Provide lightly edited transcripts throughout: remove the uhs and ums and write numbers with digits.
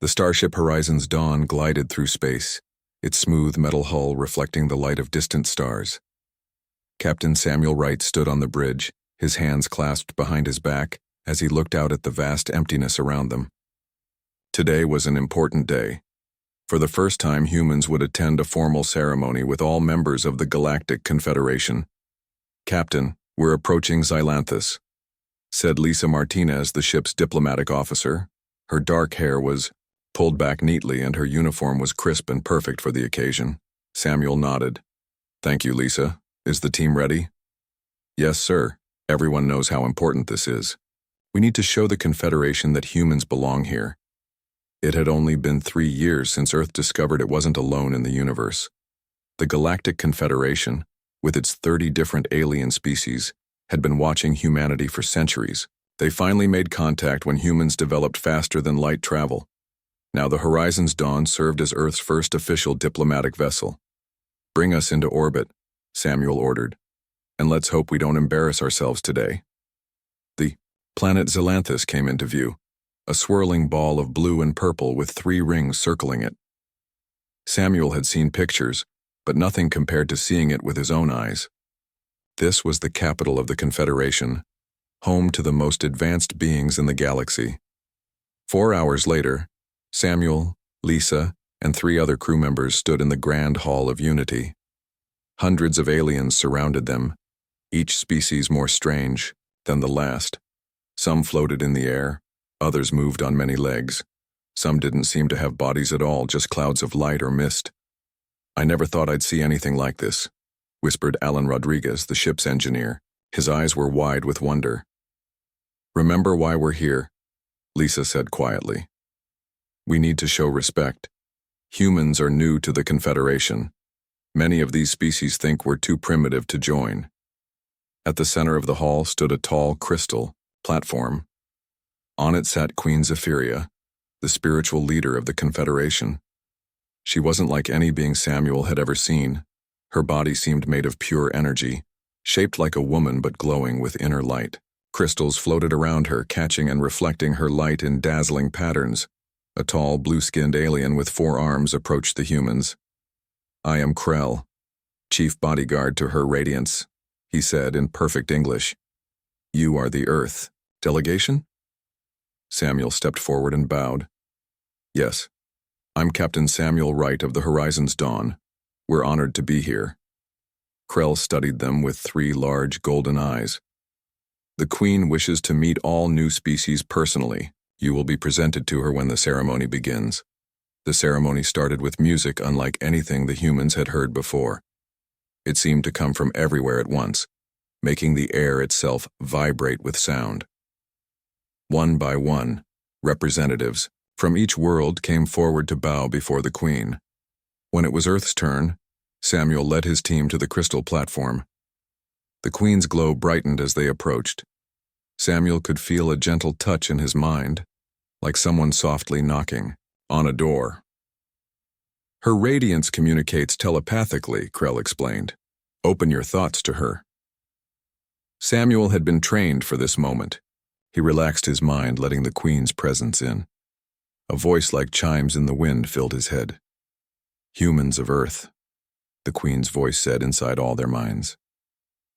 The starship Horizon's Dawn glided through space, its smooth metal hull reflecting the light of distant stars. Captain Samuel Wright stood on the bridge, his hands clasped behind his back, as he looked out at the vast emptiness around them. Today was an important day. For the first time, humans would attend a formal ceremony with all members of the Galactic Confederation. "Captain, we're approaching Xylanthus," said Lisa Martinez, the ship's diplomatic officer. Her dark hair was pulled back neatly and her uniform was crisp and perfect for the occasion. Samuel nodded. "Thank you, Lisa. Is the team ready?" "Yes, sir. Everyone knows how important this is. We need to show the Confederation that humans belong here." It had only been 3 years since Earth discovered it wasn't alone in the universe. The Galactic Confederation, with its 30 different alien species, had been watching humanity for centuries. They finally made contact when humans developed faster-than-light travel. Now the Horizon's Dawn served as Earth's first official diplomatic vessel. "Bring us into orbit," Samuel ordered, "and let's hope we don't embarrass ourselves today." The planet Xylanthus came into view, a swirling ball of blue and purple with 3 rings circling it. Samuel had seen pictures, but nothing compared to seeing it with his own eyes. This was the capital of the Confederation, home to the most advanced beings in the galaxy. 4 hours later, Samuel, Lisa, and 3 other crew members stood in the Grand Hall of Unity. Hundreds of aliens surrounded them, each species more strange than the last. Some floated in the air, others moved on many legs. Some didn't seem to have bodies at all, just clouds of light or mist. "I never thought I'd see anything like this," whispered Alan Rodriguez, the ship's engineer. His eyes were wide with wonder. "Remember why we're here," Lisa said quietly. "We need to show respect. Humans are new to the Confederation. Many of these species think we're too primitive to join." At the center of the hall stood a tall crystal platform. On it sat Queen Zephyria, the spiritual leader of the Confederation. She wasn't like any being Samuel had ever seen. Her body seemed made of pure energy, shaped like a woman but glowing with inner light. Crystals floated around her, catching and reflecting her light in dazzling patterns. A tall, blue-skinned alien with 4 arms approached the humans. "I am Krell, chief bodyguard to Her Radiance," he said in perfect English. "You are the Earth delegation?" Samuel stepped forward and bowed. "Yes. I'm Captain Samuel Wright of the Horizon's Dawn. We're honored to be here." Krell studied them with 3 large golden eyes. "The Queen wishes to meet all new species personally. You will be presented to her when the ceremony begins." The ceremony started with music unlike anything the humans had heard before. It seemed to come from everywhere at once, making the air itself vibrate with sound. One by one, representatives from each world came forward to bow before the Queen. When it was Earth's turn, Samuel led his team to the crystal platform. The Queen's glow brightened as they approached. Samuel could feel a gentle touch in his mind, like someone softly knocking on a door. "Her radiance communicates telepathically," Krell explained. "Open your thoughts to her." Samuel had been trained for this moment. He relaxed his mind, letting the Queen's presence in. A voice like chimes in the wind filled his head. "Humans of Earth," the Queen's voice said inside all their minds.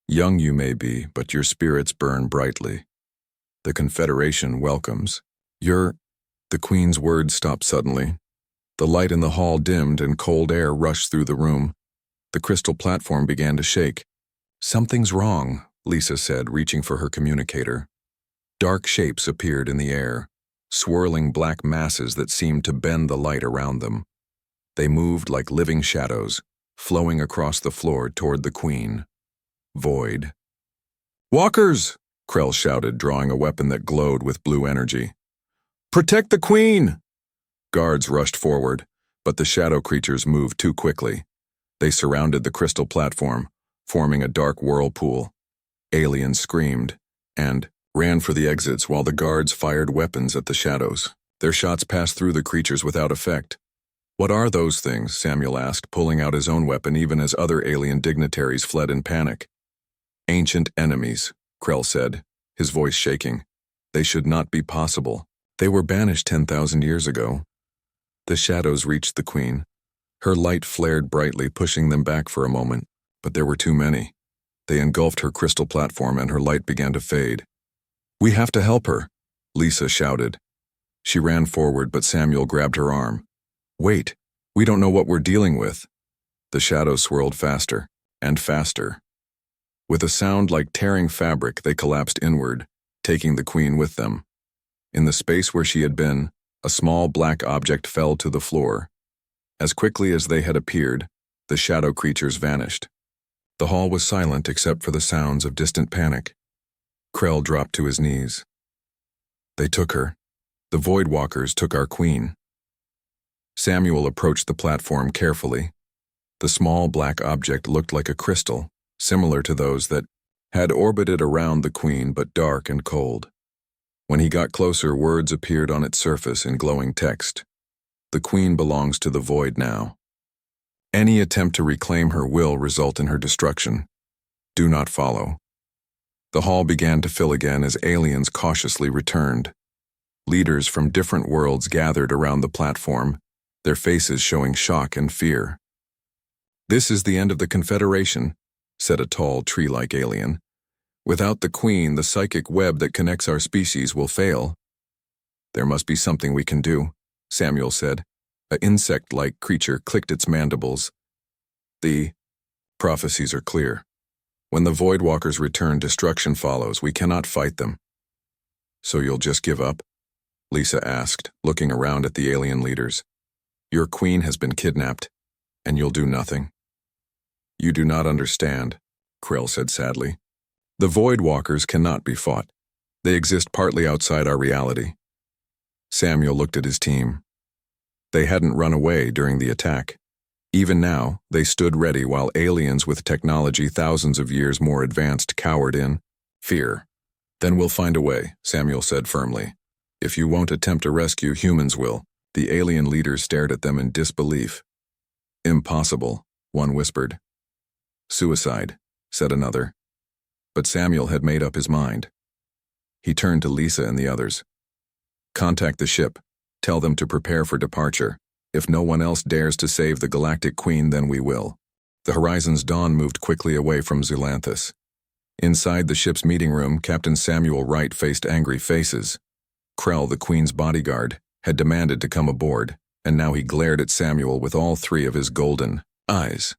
"Young you may be, but your spirits burn brightly. The Confederation welcomes. The Queen's words stopped suddenly. The light in the hall dimmed and cold air rushed through the room. The crystal platform began to shake. "Something's wrong," Lisa said, reaching for her communicator. Dark shapes appeared in the air, swirling black masses that seemed to bend the light around them. They moved like living shadows, flowing across the floor toward the Queen. Void. "Walkers!" Krell shouted, drawing a weapon that glowed with blue energy. "Protect the Queen!" Guards rushed forward, but the shadow creatures moved too quickly. They surrounded the crystal platform, forming a dark whirlpool. Aliens screamed and ran for the exits while the guards fired weapons at the shadows. Their shots passed through the creatures without effect. "What are those things?" Samuel asked, pulling out his own weapon even as other alien dignitaries fled in panic. "Ancient enemies," Krell said, his voice shaking. "They should not be possible. They were banished 10,000 years ago. The shadows reached the queen. Her light flared brightly, pushing them back for a moment, but there were too many. They engulfed her crystal platform and her light began to fade. "We have to help her," Lisa shouted. She ran forward, but Samuel grabbed her arm. "Wait, we don't know what we're dealing with." The shadows swirled faster and faster. With a sound like tearing fabric, they collapsed inward, taking the queen with them. In the space where she had been, a small black object fell to the floor. As quickly as they had appeared, the shadow creatures vanished. The hall was silent except for the sounds of distant panic. Krell dropped to his knees. "They took her. The Void Walkers took our queen." Samuel approached the platform carefully. The small black object looked like a crystal, similar to those that had orbited around the queen, but dark and cold. When he got closer, words appeared on its surface in glowing text. "The queen belongs to the void now. Any attempt to reclaim her will result in her destruction. Do not follow." The hall began to fill again as aliens cautiously returned. Leaders from different worlds gathered around the platform, their faces showing shock and fear. "This is the end of the Confederation," said a tall, tree-like alien. "Without the queen, the psychic web that connects our species will fail." "There must be something we can do," Samuel said. An insect-like creature clicked its mandibles. "The prophecies are clear. When the Void Walkers return, destruction follows. We cannot fight them." "So you'll just give up?" Lisa asked, looking around at the alien leaders. "Your queen has been kidnapped, and you'll do nothing." "You do not understand," Krell said sadly. "The Void Walkers cannot be fought. They exist partly outside our reality." Samuel looked at his team. They hadn't run away during the attack. Even now, they stood ready while aliens with technology thousands of years more advanced cowered in fear. "Then we'll find a way," Samuel said firmly. "If you won't attempt a rescue, humans will." The alien leaders stared at them in disbelief. "Impossible," one whispered. "Suicide," said another. But Samuel had made up his mind. He turned to Lisa and the others. "Contact the ship. Tell them to prepare for departure. If no one else dares to save the Galactic Queen, then we will." The Horizon's Dawn moved quickly away from Zulanthus. Inside the ship's meeting room, Captain Samuel Wright faced angry faces. Krell, the Queen's bodyguard, had demanded to come aboard, and now he glared at Samuel with all three of his golden eyes.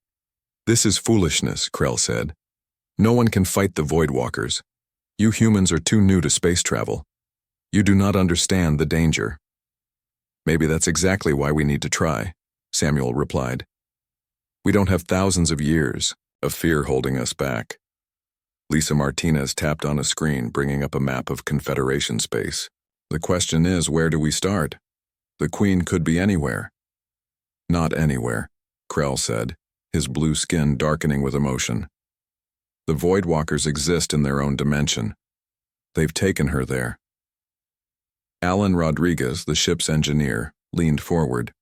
"This is foolishness," Krell said. "No one can fight the Void Walkers. You humans are too new to space travel. You do not understand the danger." "Maybe that's exactly why we need to try," Samuel replied. "We don't have thousands of years of fear holding us back." Lisa Martinez tapped on a screen, bringing up a map of Confederation space. "The question is, where do we start? The Queen could be anywhere." "Not anywhere," Krell said, his blue skin darkening with emotion. "The Void Walkers exist in their own dimension. They've taken her there." Alan Rodriguez, the ship's engineer, leaned forward.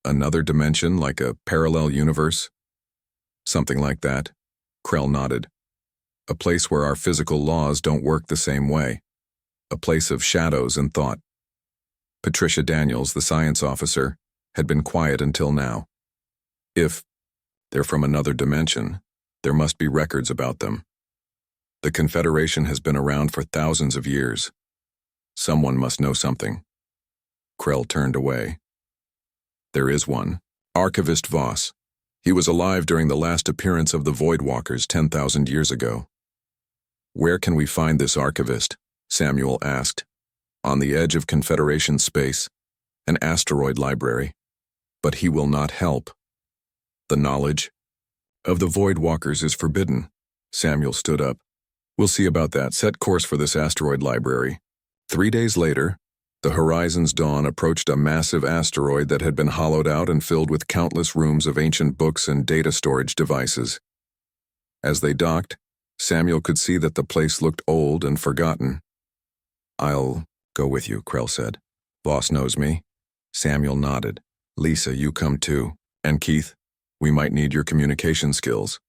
"Another dimension, like a parallel universe?" "Something like that," Krell nodded. "A place where our physical laws don't work the same way. A place of shadows and thought." Patricia Daniels, the science officer, had been quiet until now. "If they're from another dimension, there must be records about them. The Confederation has been around for thousands of years. Someone must know something." Krell turned away. "There is one. Archivist Voss. He was alive during the last appearance of the Void Walkers 10,000 years ago." "Where can we find this archivist?" Samuel asked. "On the edge of Confederation space, an asteroid library. But he will not help. The knowledge of the Void Walkers is forbidden." Samuel stood up. "We'll see about that. Set course for this asteroid library." 3 days later, the Horizon's Dawn approached a massive asteroid that had been hollowed out and filled with countless rooms of ancient books and data storage devices. As they docked, Samuel could see that the place looked old and forgotten. "I'll go with you," Krell said. "Boss knows me." Samuel nodded. "Lisa, you come too. And Keith, we might need your communication skills."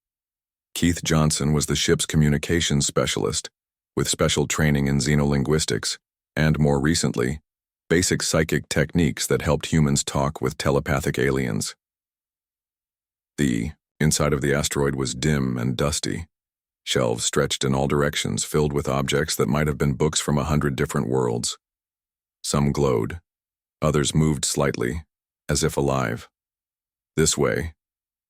Keith Johnson was the ship's communications specialist, with special training in xenolinguistics, and more recently, basic psychic techniques that helped humans talk with telepathic aliens. The inside of the asteroid was dim and dusty. Shelves stretched in all directions, filled with objects that might have been books from 100 different worlds. Some glowed. Others moved slightly, as if alive. "This way,"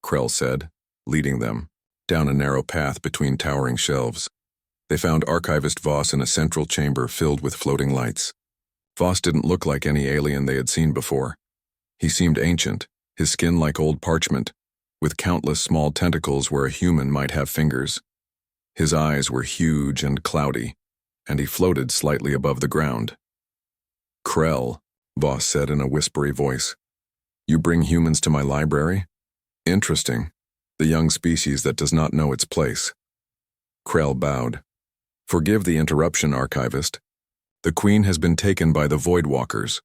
Krell said, leading them, down a narrow path between towering shelves. They found Archivist Voss in a central chamber filled with floating lights. Voss didn't look like any alien they had seen before. He seemed ancient, his skin like old parchment, with countless small tentacles where a human might have fingers. His eyes were huge and cloudy, and he floated slightly above the ground. "Krell," Voss said in a whispery voice. "You bring humans to my library? Interesting. The young species that does not know its place." Krell bowed. "Forgive the interruption, Archivist. The Queen has been taken by the Void Walkers."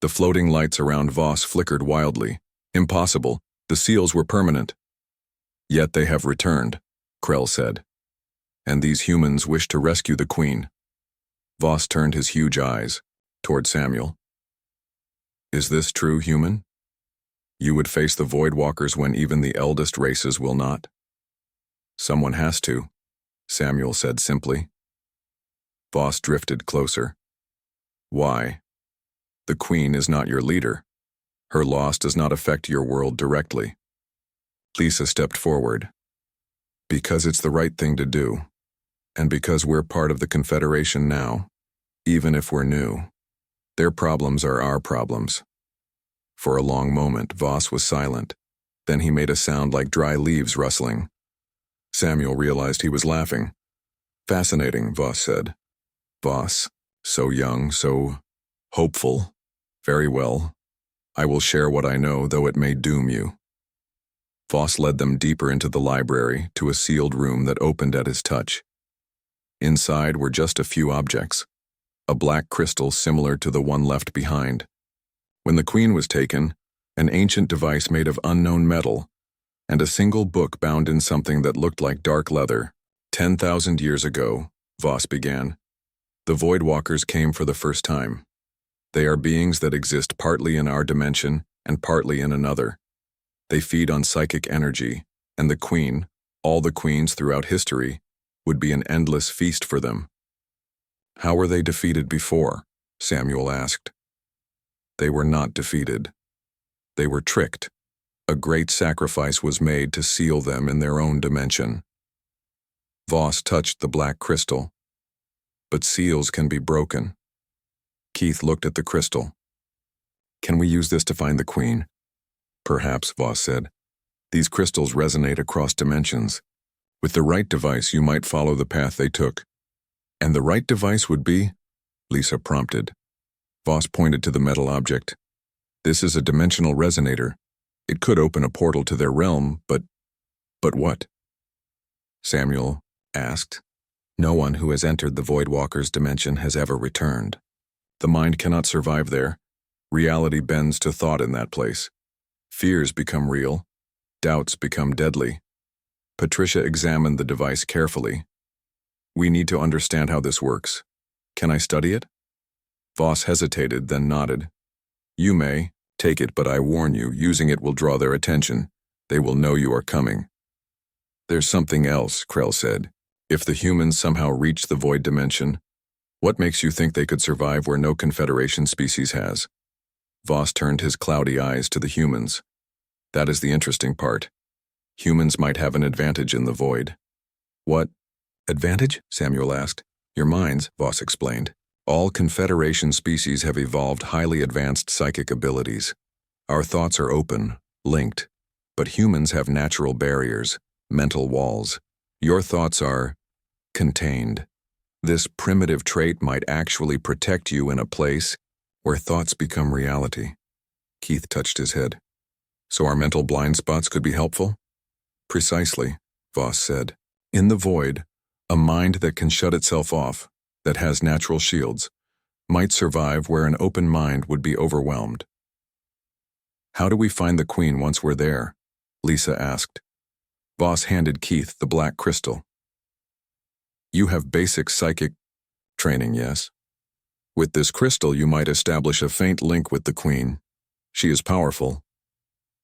The floating lights around Voss flickered wildly. "Impossible. The seals were permanent." "Yet they have returned," Krell said. "And these humans wish to rescue the Queen." Voss turned his huge eyes toward Samuel. "Is this true, human? You would face the Void Walkers when even the eldest races will not?" "Someone has to," Samuel said simply. Voss drifted closer. "Why? The Queen is not your leader. Her loss does not affect your world directly." Lisa stepped forward. "Because it's the right thing to do, and because we're part of the Confederation now, even if we're new. Their problems are our problems." For a long moment, Voss was silent. Then he made a sound like dry leaves rustling. Samuel realized he was laughing. "Fascinating," Voss said. "Voss, so young, so hopeful. Very well. I will share what I know, though it may doom you." Voss led them deeper into the library, to a sealed room that opened at his touch. Inside were just a few objects. A black crystal similar to the one left behind. When the Queen was taken, an ancient device made of unknown metal, and a single book bound in something that looked like dark leather. 10,000 years ago, Voss began, the Void Walkers came for the first time. They are beings that exist partly in our dimension and partly in another. They feed on psychic energy, and the Queen, all the queens throughout history, would be an endless feast for them. "How were they defeated before?" Samuel asked. "They were not defeated. They were tricked. A great sacrifice was made to seal them in their own dimension." Voss touched the black crystal. "But seals can be broken." Keith looked at the crystal. "Can we use this to find the Queen?" "Perhaps," Voss said. "These crystals resonate across dimensions. With the right device, you might follow the path they took." "And the right device would be?" Lisa prompted. Voss pointed to the metal object. "This is a dimensional resonator. It could open a portal to their realm, but what?" Samuel asked. "No one who has entered the Void Walker's dimension has ever returned. The mind cannot survive there. Reality bends to thought in that place. Fears become real. Doubts become deadly." Patricia examined the device carefully. "We need to understand how this works. Can I study it?" Voss hesitated, then nodded. "You may. Take it, but I warn you, using it will draw their attention. They will know you are coming." "There's something else," Krell said. "If the humans somehow reach the void dimension, what makes you think they could survive where no Confederation species has?" Voss turned his cloudy eyes to the humans. "That is the interesting part. Humans might have an advantage in the void." "What advantage?" Samuel asked. "Your minds," Voss explained. "All Confederation species have evolved highly advanced psychic abilities. Our thoughts are open, linked, but humans have natural barriers, mental walls. Your thoughts are contained. This primitive trait might actually protect you in a place where thoughts become reality." Keith touched his head. "So our mental blind spots could be helpful?" "Precisely," Voss said. "In the void, a mind that can shut itself off, that has natural shields, might survive where an open mind would be overwhelmed." "How do we find the Queen once we're there?" Lisa asked. Voss handed Keith the black crystal. "You have basic psychic training, yes?" With this crystal, you might establish a faint link with the Queen. She is powerful.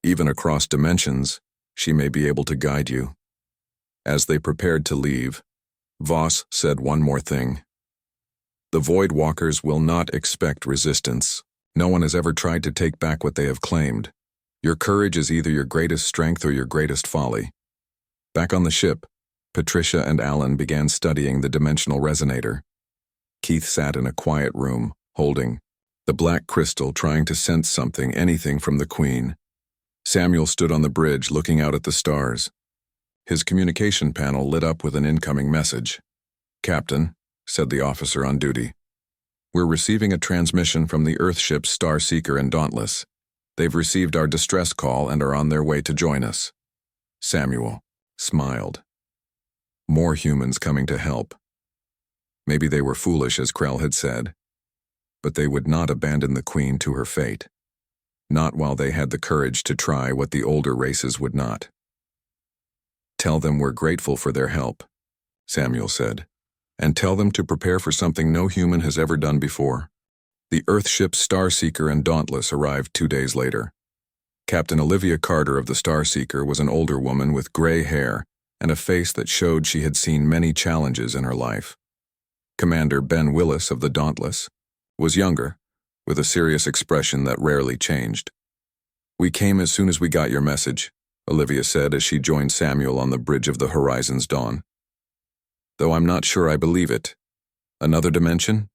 Even across dimensions, she may be able to guide you. As they prepared to leave, Voss said one more thing. The Void Walkers will not expect resistance. No one has ever tried to take back what they have claimed. Your courage is either your greatest strength or your greatest folly. Back on the ship, Patricia and Alan began studying the dimensional resonator. Keith sat in a quiet room, holding the black crystal, trying to sense something, anything from the Queen. Samuel stood on the bridge, looking out at the stars. His communication panel lit up with an incoming message. "Captain," said the officer on duty, "we're receiving a transmission from the Earthships Star Seeker and Dauntless. They've received our distress call and are on their way to join us." Samuel smiled. More humans coming to help. Maybe they were foolish, as Krell had said, but they would not abandon the Queen to her fate. Not while they had the courage to try what the older races would not. "Tell them we're grateful for their help," Samuel said, "and tell them to prepare for something no human has ever done before." The Earthship Starseeker and Dauntless arrived 2 days later. Captain Olivia Carter of the Starseeker was an older woman with gray hair and a face that showed she had seen many challenges in her life. Commander Ben Willis of the Dauntless was younger, with a serious expression that rarely changed. "We came as soon as we got your message," Olivia said as she joined Samuel on the bridge of the Horizon's Dawn. "Though I'm not sure I believe it. Another dimension?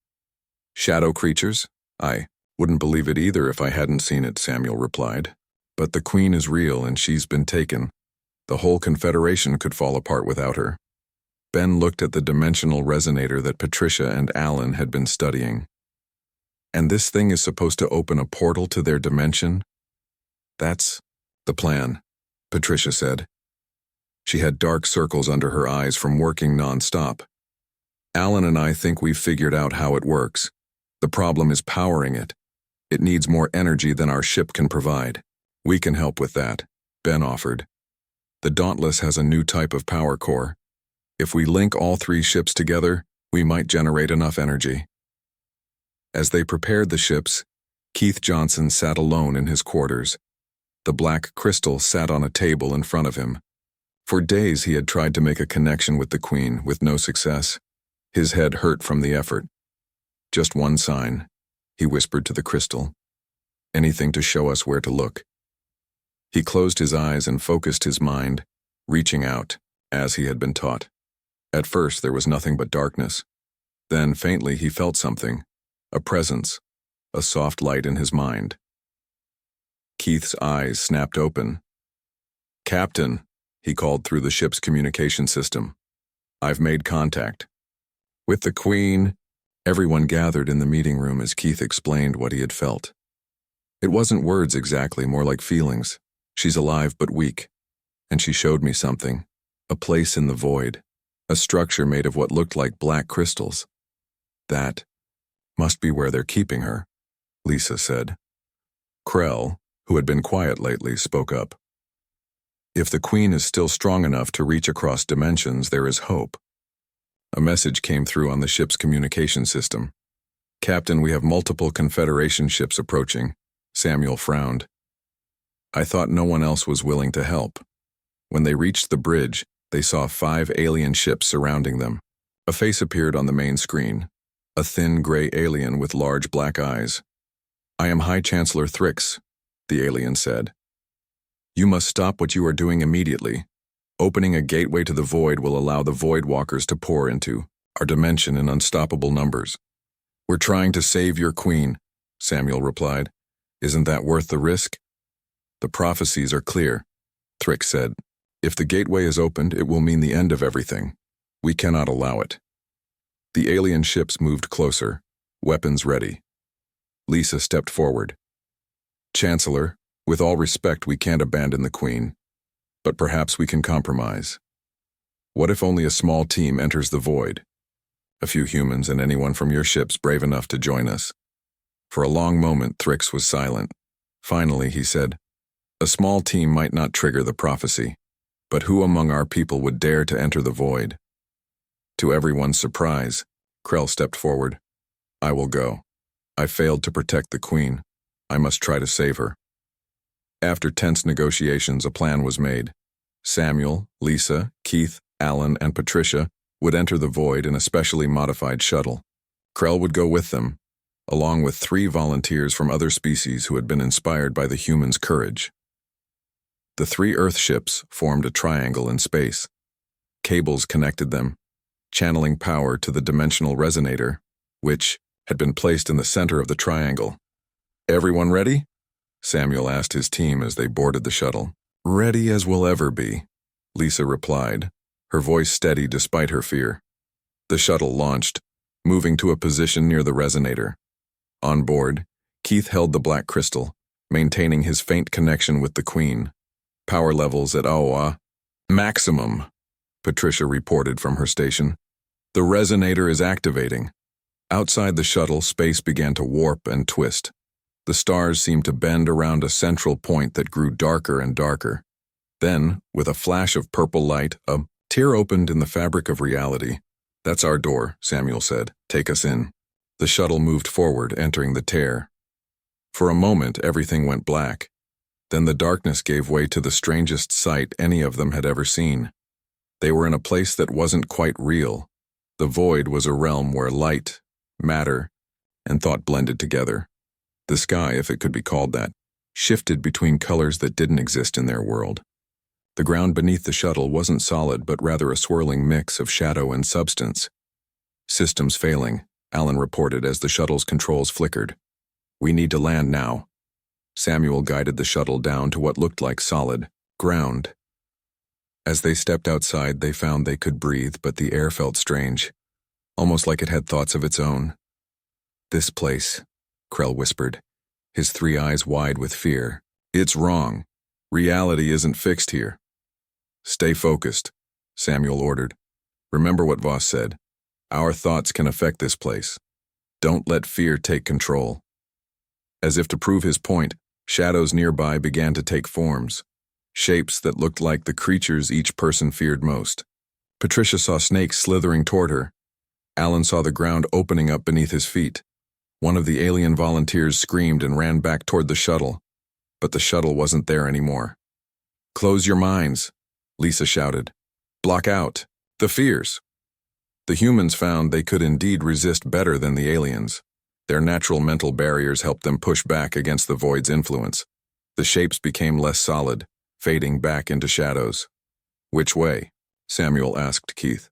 Shadow creatures? I wouldn't believe it either if I hadn't seen it," Samuel replied. "But the Queen is real and she's been taken. The whole Confederation could fall apart without her." Ben looked at the dimensional resonator that Patricia and Alan had been studying. "And this thing is supposed to open a portal to their dimension?" "That's the plan," Patricia said. She had dark circles under her eyes from working non-stop. "Alan and I think we've figured out how it works. The problem is powering it. It needs more energy than our ship can provide. We can help with that," Ben offered. "The Dauntless has a new type of power core. If we link all 3 ships together, we might generate enough energy." As they prepared the ships, Keith Johnson sat alone in his quarters. The black crystal sat on a table in front of him. For days he had tried to make a connection with the Queen, with no success. His head hurt from the effort. "Just one sign," he whispered to the crystal. "Anything to show us where to look." He closed his eyes and focused his mind, reaching out, as he had been taught. At first there was nothing but darkness. Then, faintly, he felt something. A presence. A soft light in his mind. Keith's eyes snapped open. "Captain," he called through the ship's communication system. "I've made contact." "With the Queen?" Everyone gathered in the meeting room as Keith explained what he had felt. "It wasn't words exactly, more like feelings. She's alive but weak. And she showed me something. A place in the void. A structure made of what looked like black crystals. That must be where they're keeping her," Lisa said. Krell, who had been quiet lately, spoke up. "If the Queen is still strong enough to reach across dimensions, there is hope." A message came through on the ship's communication system. "Captain, we have multiple Confederation ships approaching." Samuel frowned. "I thought no one else was willing to help." When they reached the bridge, they saw 5 alien ships surrounding them. A face appeared on the main screen. A thin gray alien with large black eyes. "I am High Chancellor Thrix," the alien said. "You must stop what you are doing immediately. Opening a gateway to the void will allow the Void Walkers to pour into our dimension in unstoppable numbers." "We're trying to save your Queen," Samuel replied. "Isn't that worth the risk?" "The prophecies are clear," Thrix said. "If the gateway is opened, it will mean the end of everything. We cannot allow it." The alien ships moved closer, weapons ready. Lisa stepped forward. "Chancellor, with all respect, we can't abandon the Queen. But perhaps we can compromise. What if only a small team enters the void? A few humans and anyone from your ships brave enough to join us." For a long moment, Thrix was silent. Finally, he said, "A small team might not trigger the prophecy, but who among our people would dare to enter the void?" To everyone's surprise, Krell stepped forward. "I will go." I failed to protect the Queen. I must try to save her. After tense negotiations, a plan was made. Samuel, Lisa, Keith, Alan, and Patricia would enter the void in a specially modified shuttle. Krell would go with them, along with 3 volunteers from other species who had been inspired by the humans' courage. The 3 Earth ships formed a triangle in space. Cables connected them, channeling power to the dimensional resonator, which had been placed in the center of the triangle. "Everyone ready?" Samuel asked his team as they boarded the shuttle. "Ready as we'll ever be," Lisa replied, her voice steady despite her fear. The shuttle launched, moving to a position near the resonator. On board, Keith held the black crystal, maintaining his faint connection with the Queen. "Power levels at AOA maximum," Patricia reported from her station. "The resonator is activating." Outside the shuttle, space began to warp and twist. The stars seemed to bend around a central point that grew darker and darker. Then, with a flash of purple light, a tear opened in the fabric of reality. "That's our door," Samuel said. "Take us in." The shuttle moved forward, entering the tear. For a moment, everything went black. Then the darkness gave way to the strangest sight any of them had ever seen. They were in a place that wasn't quite real. The void was a realm where light, matter, and thought blended together. The sky, if it could be called that, shifted between colors that didn't exist in their world. The ground beneath the shuttle wasn't solid, but rather a swirling mix of shadow and substance. "Systems failing," Alan reported as the shuttle's controls flickered. "We need to land now." Samuel guided the shuttle down to what looked like solid ground. As they stepped outside, they found they could breathe, but the air felt strange, almost like it had thoughts of its own. "This place," Krell whispered, his 3 eyes wide with fear. "It's wrong. Reality isn't fixed here." "Stay focused," Samuel ordered. "Remember what Voss said. Our thoughts can affect this place. Don't let fear take control." As if to prove his point, shadows nearby began to take forms, shapes that looked like the creatures each person feared most. Patricia saw snakes slithering toward her. Alan saw the ground opening up beneath his feet. One of the alien volunteers screamed and ran back toward the shuttle, but the shuttle wasn't there anymore. "Close your minds," Lisa shouted. "Block out the fears." The humans found they could indeed resist better than the aliens. Their natural mental barriers helped them push back against the void's influence. The shapes became less solid, fading back into shadows. "Which way?" Samuel asked Keith.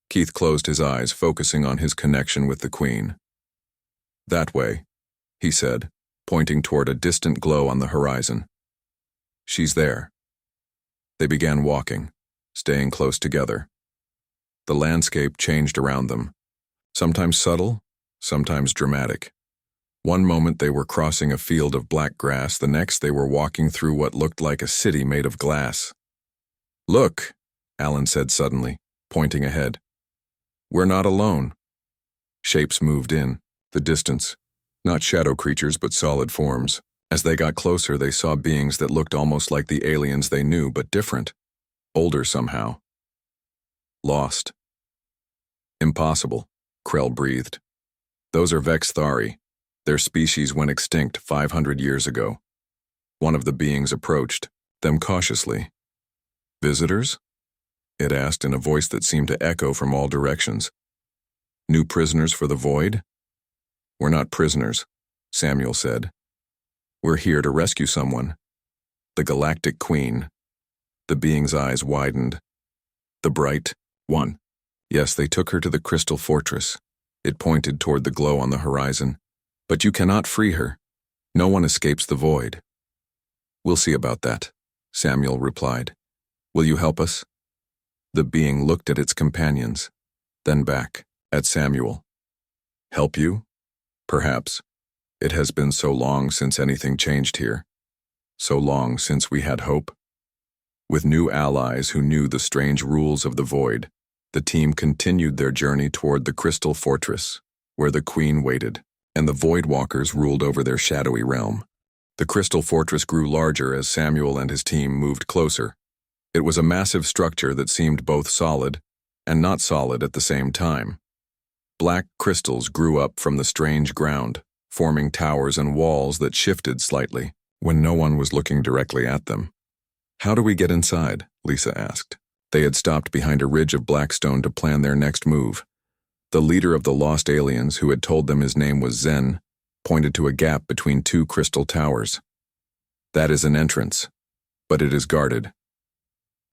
Keith closed his eyes, focusing on his connection with the Queen. "That way," he said, pointing toward a distant glow on the horizon. "She's there." They began walking, staying close together. The landscape changed around them, sometimes subtle, sometimes dramatic. One moment they were crossing a field of black grass, the next they were walking through what looked like a city made of glass. "Look," Alan said suddenly, pointing ahead. "We're not alone." Shapes moved in, the distance, not shadow creatures but solid forms. As they got closer, they saw beings that looked almost like the aliens they knew, but different, older somehow. "Lost." "Impossible," Krell breathed. "Those are Vexthari. Their species went extinct 500 years ago." One of the beings approached, them cautiously. "Visitors?" it asked in a voice that seemed to echo from all directions. "New prisoners for the void?" "We're not prisoners," Samuel said. "We're here to rescue someone. The Galactic Queen." The being's eyes widened. "The bright one." "Yes, they took her to the Crystal Fortress." It pointed toward the glow on the horizon. "But you cannot free her. No one escapes the void." "We'll see about that," Samuel replied. "Will you help us?" The being looked at its companions, then back at Samuel. "Help you? Perhaps. It has been so long since anything changed here. So long since we had hope." With new allies who knew the strange rules of the void, the team continued their journey toward the Crystal Fortress, where the Queen waited, and the Void Walkers ruled over their shadowy realm. The Crystal Fortress grew larger as Samuel and his team moved closer. It was a massive structure that seemed both solid and not solid at the same time. Black crystals grew up from the strange ground, forming towers and walls that shifted slightly when no one was looking directly at them. "How do we get inside?" Lisa asked. They had stopped behind a ridge of black stone to plan their next move. The leader of the lost aliens, who had told them his name was Zen, pointed to a gap between two crystal towers. "That is an entrance, but it is guarded."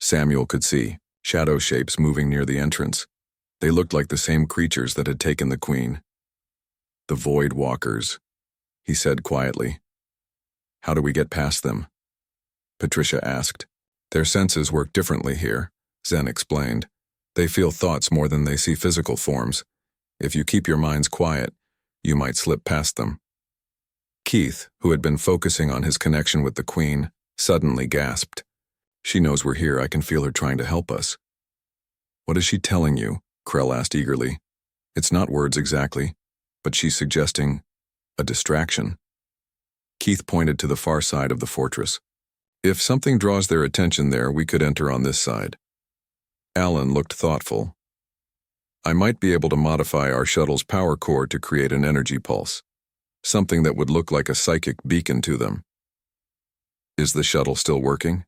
Samuel could see shadow shapes moving near the entrance. They looked like the same creatures that had taken the queen. "The Void Walkers," he said quietly. "How do we get past them?" Patricia asked. "Their senses work differently here," Zen explained. "They feel thoughts more than they see physical forms. If you keep your minds quiet, you might slip past them." Keith, who had been focusing on his connection with the queen, suddenly gasped. "She knows we're here. I can feel her trying to help us." "What is she telling you?" Krell asked eagerly. "It's not words exactly, but she's suggesting a distraction." Keith pointed to the far side of the fortress. "If something draws their attention there, we could enter on this side." Alan looked thoughtful. "I might be able to modify our shuttle's power core to create an energy pulse, something that would look like a psychic beacon to them." "Is the shuttle still working?"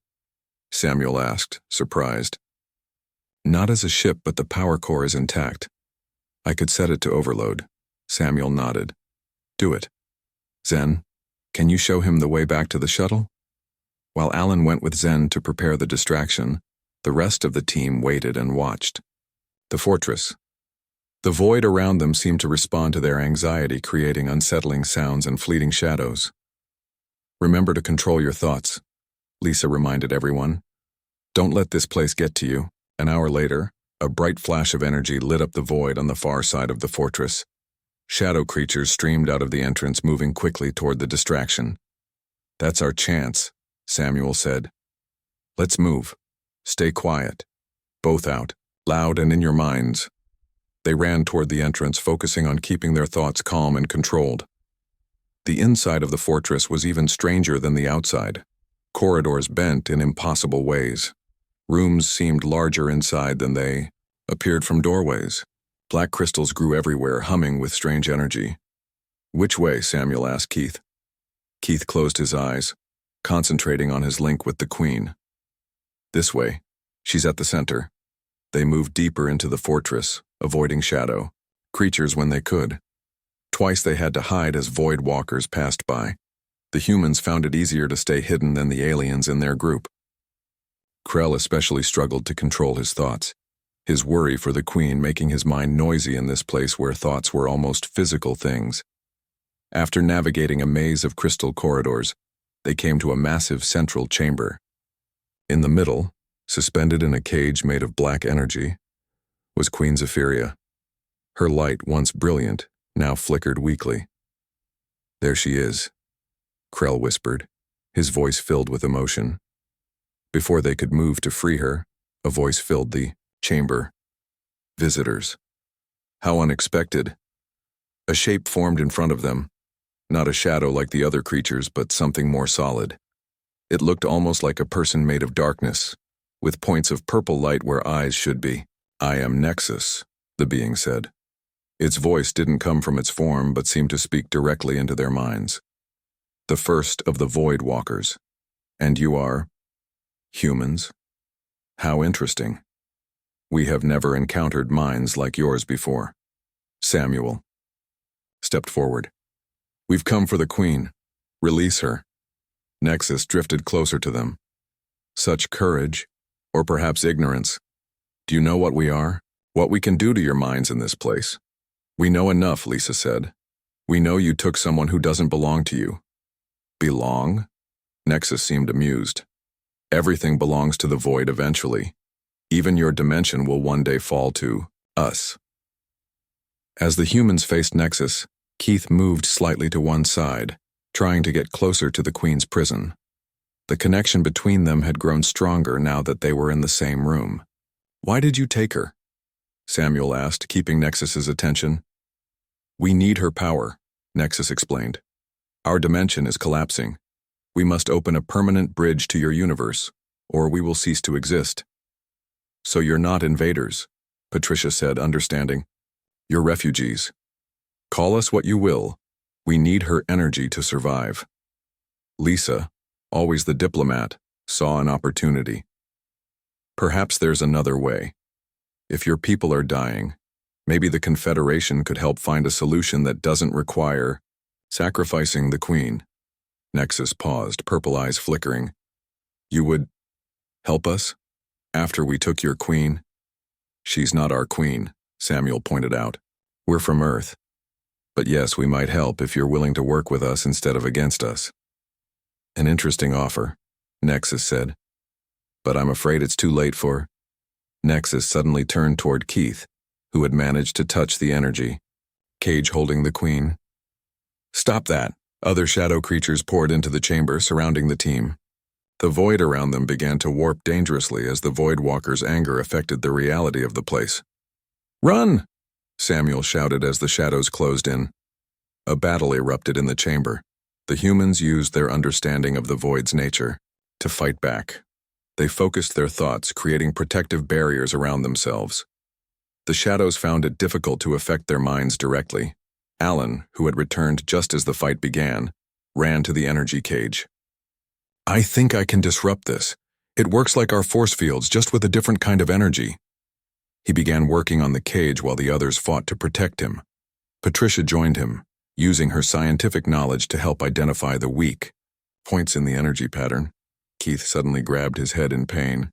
Samuel asked, surprised. "Not as a ship, but the power core is intact. I could set it to overload." Samuel nodded. "Do it. Zen, can you show him the way back to the shuttle?" While Alan went with Zen to prepare the distraction, the rest of the team waited and watched. The fortress. The void around them seemed to respond to their anxiety, creating unsettling sounds and fleeting shadows. "Remember to control your thoughts," Lisa reminded everyone. "Don't let this place get to you." An hour later, a bright flash of energy lit up the void on the far side of the fortress. Shadow creatures streamed out of the entrance, moving quickly toward the distraction. "That's our chance," Samuel said. "Let's move. Stay quiet. Both out, loud and in your minds." They ran toward the entrance, focusing on keeping their thoughts calm and controlled. The inside of the fortress was even stranger than the outside. Corridors bent in impossible ways. Rooms seemed larger inside than they appeared from doorways. Black crystals grew everywhere, humming with strange energy. "Which way?" Samuel asked Keith. Keith closed his eyes, concentrating on his link with the queen. "This way. She's at the center." They moved deeper into the fortress, avoiding shadow creatures when they could. Twice they had to hide as void walkers passed by. The humans found it easier to stay hidden than the aliens in their group. Krell especially struggled to control his thoughts, his worry for the queen making his mind noisy in this place where thoughts were almost physical things. After navigating a maze of crystal corridors, they came to a massive central chamber. In the middle, suspended in a cage made of black energy, was Queen Zephyria. Her light, once brilliant, now flickered weakly. "There she is," Krell whispered, his voice filled with emotion. Before they could move to free her, a voice filled the chamber. "Visitors." How unexpected. A shape formed in front of them, not a shadow like the other creatures, but something more solid. It looked almost like a person made of darkness, with points of purple light where eyes should be. "I am Nexus," the being said. Its voice didn't come from its form, but seemed to speak directly into their minds. "The first of the Void Walkers. And you are humans? How interesting. We have never encountered minds like yours before." Samuel stepped forward. "We've come for the queen. Release her." Nexus drifted closer to them. "Such courage, or perhaps ignorance. Do you know what we are? What we can do to your minds in this place?" "We know enough," Lisa said. "We know you took someone who doesn't belong to you." "Belong?" Nexus seemed amused. "Everything belongs to the void eventually. Even your dimension will one day fall to us." As the humans faced Nexus, Keith moved slightly to one side, trying to get closer to the Queen's prison. The connection between them had grown stronger now that they were in the same room. "Why did you take her?" Samuel asked, keeping Nexus's attention. "We need her power," Nexus explained. "Our dimension is collapsing. We must open a permanent bridge to your universe, or we will cease to exist." "So you're not invaders," Patricia said, understanding. You're refugees. Call us what you will. We need her energy to survive. Lisa, always the diplomat, saw an opportunity. Perhaps there's another way. If your people are dying, maybe the Confederation could help find a solution that doesn't require sacrificing the Queen. Nexus paused, purple eyes flickering. You would help us? After we took your Queen? She's not our Queen, Samuel pointed out. We're from Earth. But yes, we might help if you're willing to work with us instead of against us. An interesting offer, Nexus said. But I'm afraid it's too late for... Nexus suddenly turned toward Keith, who had managed to touch the energy. Cage holding the Queen. Stop that! Other shadow creatures poured into the chamber surrounding the team. The void around them began to warp dangerously as the Void Walker's anger affected the reality of the place. Run! Samuel shouted as the shadows closed in. A battle erupted in the chamber. The humans used their understanding of the void's nature to fight back. They focused their thoughts, creating protective barriers around themselves. The shadows found it difficult to affect their minds directly. Alan, who had returned just as the fight began, ran to the energy cage. I think I can disrupt this. It works like our force fields, just with a different kind of energy. He began working on the cage while the others fought to protect him. Patricia joined him, using her scientific knowledge to help identify the weak points in the energy pattern. Keith suddenly grabbed his head in pain.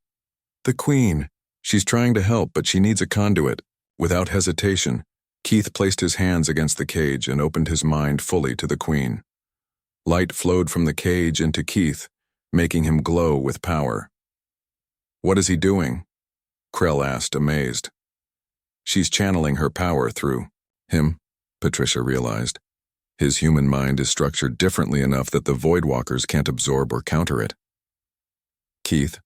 The Queen! She's trying to help, but she needs a conduit. Without hesitation, Keith placed his hands against the cage and opened his mind fully to the Queen. Light flowed from the cage into Keith, making him glow with power. What is he doing? Krell asked, amazed. She's channeling her power through him, Patricia realized. His human mind is structured differently enough that the Voidwalkers can't absorb or counter it. Keith,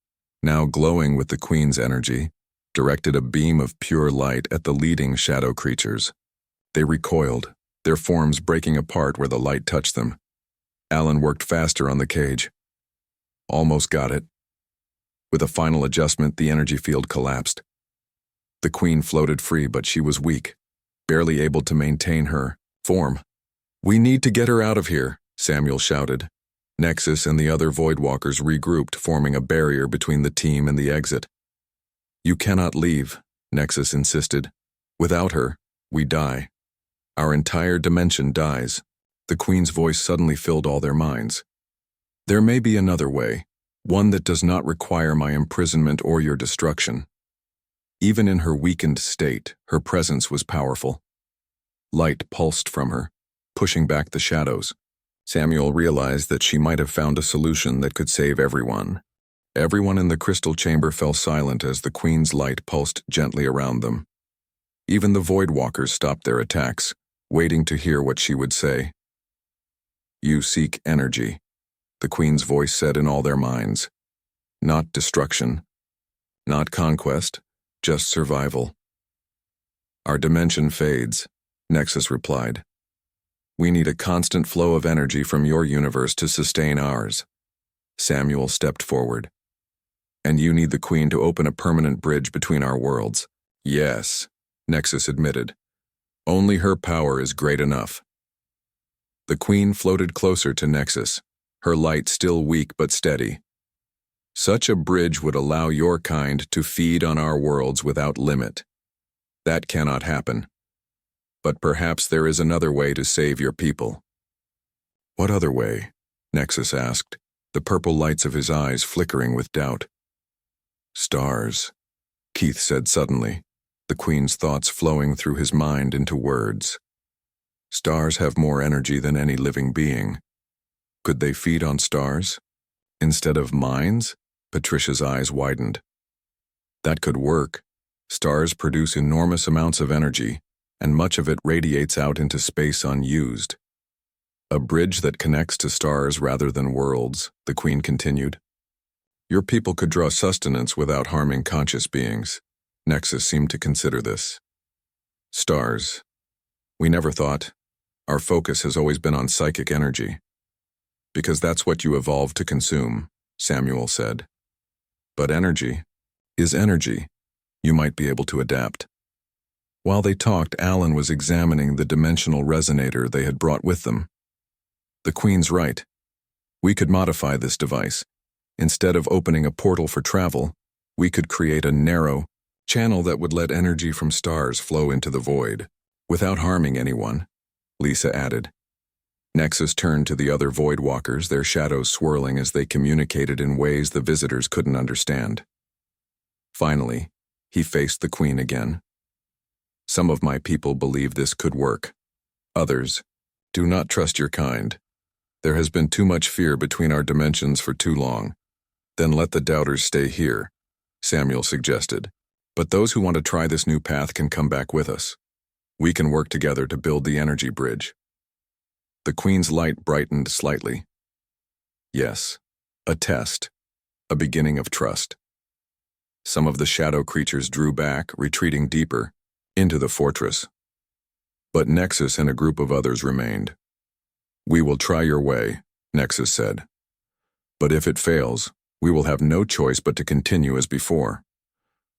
now glowing with the Queen's energy, directed a beam of pure light at the leading shadow creatures. They recoiled, their forms breaking apart where the light touched them. Alan worked faster on the cage. Almost got it. With a final adjustment, the energy field collapsed. The Queen floated free, but she was weak, barely able to maintain her form. We need to get her out of here, Samuel shouted. Nexus and the other Voidwalkers regrouped, forming a barrier between the team and the exit. You cannot leave, Nexus insisted. Without her, we die. Our entire dimension dies. The Queen's voice suddenly filled all their minds. There may be another way, one that does not require my imprisonment or your destruction. Even in her weakened state, her presence was powerful. Light pulsed from her, pushing back the shadows. Samuel realized that she might have found a solution that could save everyone. Everyone in the crystal chamber fell silent as the Queen's light pulsed gently around them. Even the Voidwalkers stopped their attacks, waiting to hear what she would say. You seek energy, the Queen's voice said in all their minds. Not destruction, not conquest, just survival. Our dimension fades, Nexus replied. We need a constant flow of energy from your universe to sustain ours. Samuel stepped forward. And you need the Queen to open a permanent bridge between our worlds. Yes, Nexus admitted. Only her power is great enough. The Queen floated closer to Nexus, her light still weak but steady. Such a bridge would allow your kind to feed on our worlds without limit. That cannot happen. But perhaps there is another way to save your people. What other way? Nexus asked, the purple lights of his eyes flickering with doubt. Stars, Keith said suddenly, the Queen's thoughts flowing through his mind into words. Stars have more energy than any living being. Could they feed on stars? Instead of minds? Patricia's eyes widened. That could work. Stars produce enormous amounts of energy, and much of it radiates out into space unused. A bridge that connects to stars rather than worlds, the Queen continued. Your people could draw sustenance without harming conscious beings. Nexus seemed to consider this. Stars. We never thought. Our focus has always been on psychic energy. Because that's what you evolved to consume, Samuel said. But energy is energy. You might be able to adapt. While they talked, Alan was examining the dimensional resonator they had brought with them. The Queen's right. We could modify this device. Instead of opening a portal for travel, we could create a narrow channel that would let energy from stars flow into the void, without harming anyone, Lisa added. Nexus turned to the other void walkers, their shadows swirling as they communicated in ways the visitors couldn't understand. Finally, he faced the Queen again. Some of my people believe this could work. Others, do not trust your kind. There has been too much fear between our dimensions for too long. Then let the doubters stay here, Samuel suggested. But those who want to try this new path can come back with us. We can work together to build the energy bridge. The Queen's light brightened slightly. Yes, a test, a beginning of trust. Some of the shadow creatures drew back, retreating deeper, into the fortress. But Nexus and a group of others remained. We will try your way, Nexus said. But if it fails, we will have no choice but to continue as before.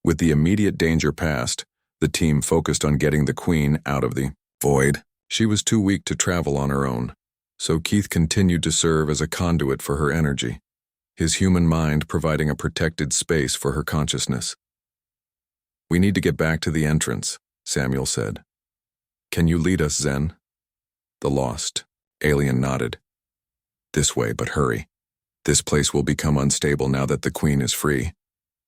With the immediate danger past, the team focused on getting the Queen out of the void. She was too weak to travel on her own, so Keith continued to serve as a conduit for her energy, his human mind providing a protected space for her consciousness. We need to get back to the entrance, Samuel said. Can you lead us, Zen? The lost alien nodded. This way, but hurry. This place will become unstable now that the Queen is free.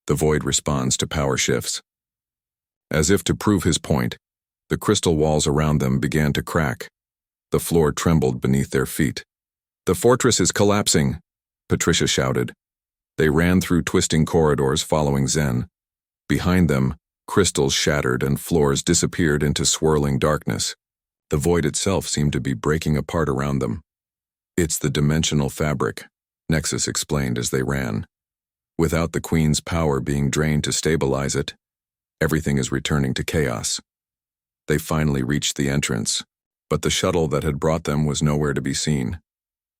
The void responds to power shifts. As if to prove his point, the crystal walls around them began to crack. The floor trembled beneath their feet. The fortress is collapsing, Patricia shouted. They ran through twisting corridors following Zen. Behind them, crystals shattered and floors disappeared into swirling darkness. The void itself seemed to be breaking apart around them. It's the dimensional fabric, Nexus explained as they ran. Without the Queen's power being drained to stabilize it, everything is returning to chaos. They finally reached the entrance, but the shuttle that had brought them was nowhere to be seen.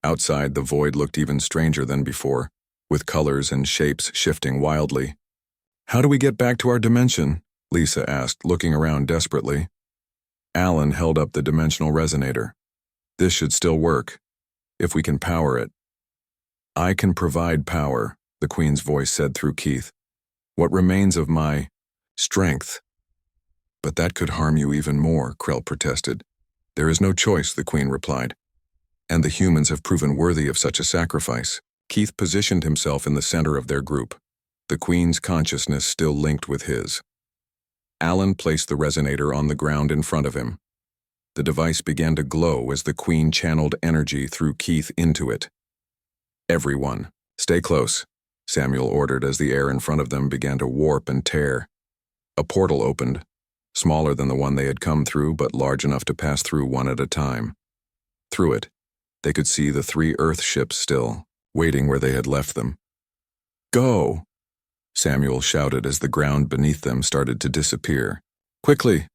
Outside, the void looked even stranger than before, with colors and shapes shifting wildly. How do we get back to our dimension? Lisa asked, looking around desperately. Alan held up the dimensional resonator. This should still work, if we can power it. I can provide power, the Queen's voice said through Keith. What remains of my strength? But that could harm you even more, Krell protested. There is no choice, the Queen replied. And the humans have proven worthy of such a sacrifice. Keith positioned himself in the center of their group, the Queen's consciousness still linked with his. Alan placed the resonator on the ground in front of him. The device began to glow as the Queen channeled energy through Keith into it. Everyone, stay close, Samuel ordered as the air in front of them began to warp and tear. A portal opened, smaller than the one they had come through but large enough to pass through one at a time. Through it, they could see the 3 Earth ships still, waiting where they had left them. Go! Samuel shouted as the ground beneath them started to disappear. Quickly!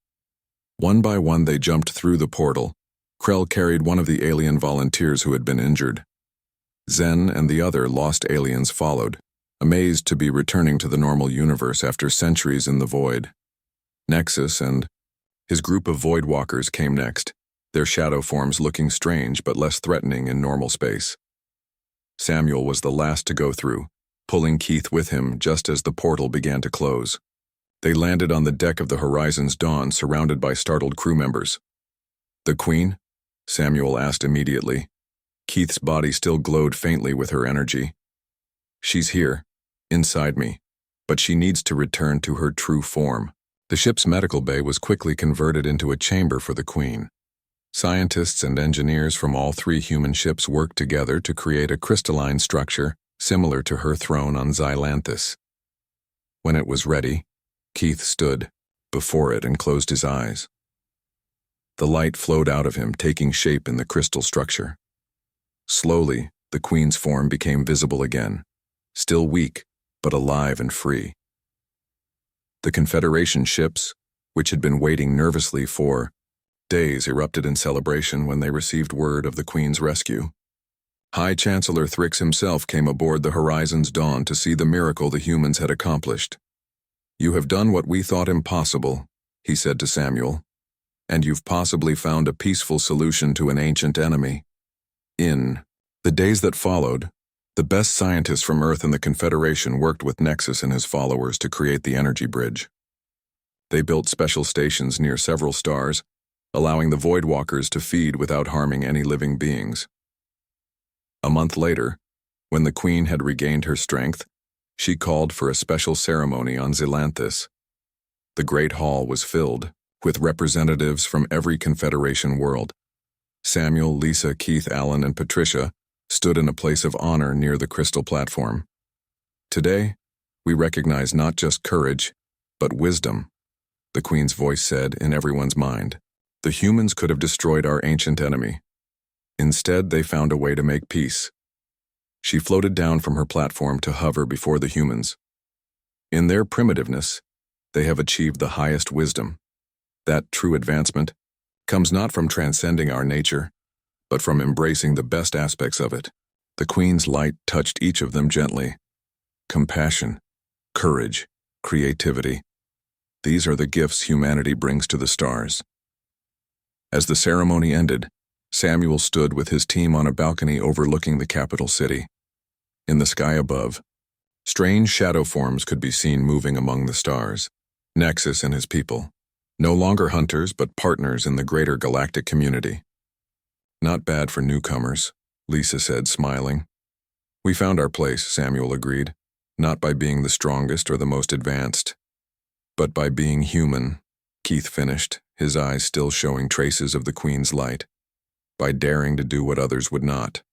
One by one they jumped through the portal. Krell carried one of the alien volunteers who had been injured. Zen and the other lost aliens followed, amazed to be returning to the normal universe after centuries in the void. Nexus and his group of void walkers came next, their shadow forms looking strange but less threatening in normal space. Samuel was the last to go through, pulling Keith with him just as the portal began to close. They landed on the deck of the Horizon's Dawn, surrounded by startled crew members. The Queen? Samuel asked immediately. Keith's body still glowed faintly with her energy. She's here, inside me, but she needs to return to her true form. The ship's medical bay was quickly converted into a chamber for the Queen. Scientists and engineers from all 3 human ships worked together to create a crystalline structure similar to her throne on Xylanthus. When it was ready, Keith stood before it and closed his eyes. The light flowed out of him, taking shape in the crystal structure. Slowly, the Queen's form became visible again, still weak, but alive and free. The Confederation ships, which had been waiting nervously for days, erupted in celebration when they received word of the Queen's rescue. High Chancellor Thrix himself came aboard the Horizon's Dawn to see the miracle the humans had accomplished. You have done what we thought impossible, he said to Samuel. "And you've possibly found a peaceful solution to an ancient enemy." In the days that followed, the best scientists from Earth and the Confederation worked with Nexus and his followers to create the energy bridge. They built special stations near several stars, allowing the Voidwalkers to feed without harming any living beings. A month later, when the Queen had regained her strength, she called for a special ceremony on Xylanthus. The Great Hall was filled with representatives from every Confederation world. Samuel, Lisa, Keith, Alan, and Patricia stood in a place of honor near the crystal platform. "Today, we recognize not just courage, but wisdom," the Queen's voice said in everyone's mind. "The humans could have destroyed our ancient enemy. Instead, they found a way to make peace." She floated down from her platform to hover before the humans. In their primitiveness, they have achieved the highest wisdom. That true advancement comes not from transcending our nature, but from embracing the best aspects of it. The Queen's light touched each of them gently. Compassion, courage, creativity. These are the gifts humanity brings to the stars. As the ceremony ended, Samuel stood with his team on a balcony overlooking the capital city. In the sky above, strange shadow forms could be seen moving among the stars. Nexus and his people, no longer hunters but partners in the greater galactic community. "Not bad for newcomers," Lisa said, smiling. "We found our place," Samuel agreed, "not by being the strongest or the most advanced, but by being human," Keith finished, his eyes still showing traces of the Queen's light. "By daring to do what others would not."